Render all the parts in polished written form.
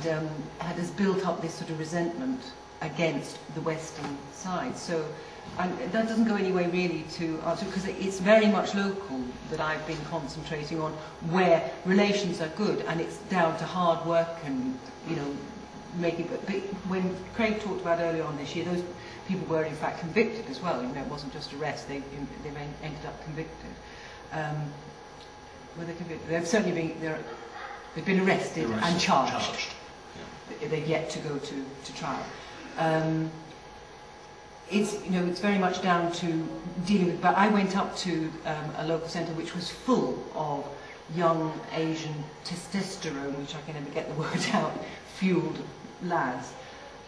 has built up this sort of resentment against the western side. So that doesn't go any way really to answer, because it's very much local that I've been concentrating on, where relations are good and it's down to hard work and, you know, making. But when Craig talked about earlier on this year, those people were in fact convicted as well. You know, it wasn't just arrest; they ended up convicted. Were they convicted? They've certainly been. They've been arrested and charged. Yeah. They've yet to go to trial. It's very much down to dealing with. But I went up to a local centre which was full of young Asian testosterone, which I can never get the word out, fueled lads.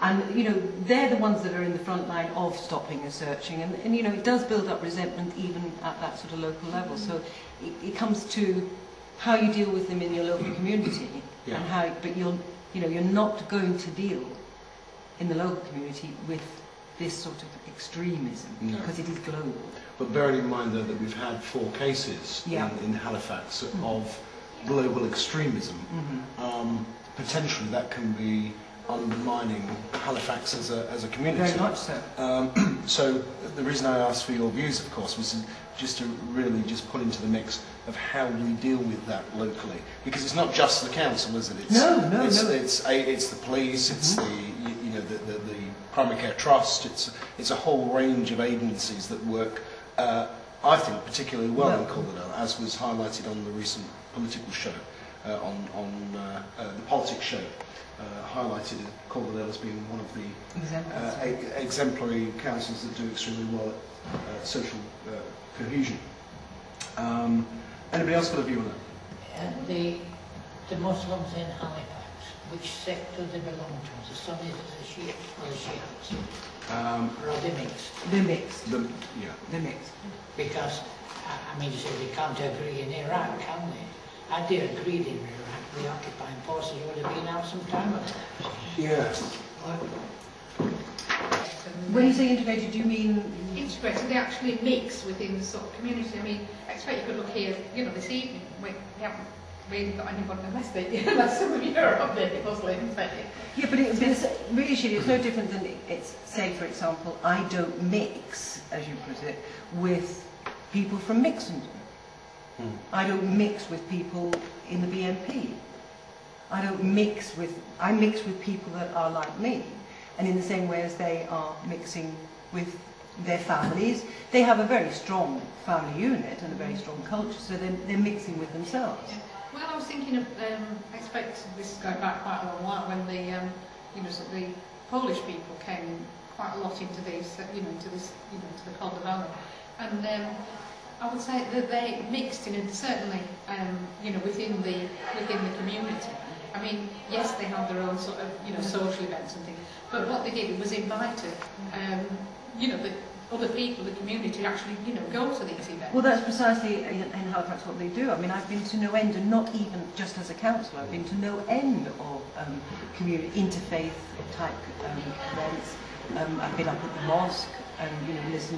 And, you know, they're the ones that are in the front line of stopping and searching. And you know, it does build up resentment even at that sort of local level. So it comes to how you deal with them in your local community, yeah. And how. But you're not going to deal in the local community with this sort of extremism, because it is global. But bearing in mind though that we've had 4 cases in Halifax of global extremism, potentially that can be undermining Halifax as a community. Very much so. So the reason I asked for your views, of course, was just to really just put into the mix of how we deal with that locally, because it's not just the council, is it? It's the police, it's the Primary Care Trust. It's a whole range of agencies that work, I think, particularly well in Calder Valley, as was highlighted on the recent political show, on the politics show. Highlighted Calder Valley as being one of the exemplary councils that do extremely well at social cohesion. Anybody else got a view on that? The Muslims in Halifax, which sect do they belong to? The Sunnis, the Shia, or the Shiites? Or are they mixed? They're mixed. They're mixed. Because, I mean, you say they can't agree in Iraq, can they? Had they agreed in Iraq, the occupying forces would have been out some time ago. Yeah. When you say integrated, do you mean... Integrated, they actually mix within the sort of community. I mean, I expect you could look here, you know, this evening, we haven't really got anybody unless some of you are up there, Muslims, Yeah, but it's really, it's no different than it's, say, for example, I don't mix, as you put it, with people from Mixenden. I don't mix with people in the BNP. I mix with people that are like me, and in the same way as they are mixing with their families, they have a very strong family unit and a very strong culture, so they're mixing with themselves. Yeah. Well, I was thinking of, I expect this is going back quite a long while, when the Polish people came quite a lot into this, to the Calder Valley, and I would say that they mixed certainly, within the community. I mean, yes, they have their own sort of, social events and things, but what they did was invited, the other people, the community, actually, go to these events. Well, that's precisely in Halifax what they do. I mean, I've been to no end, and not even just as a councillor, I've been to no end of community interfaith type events. I've been up at the mosque and listened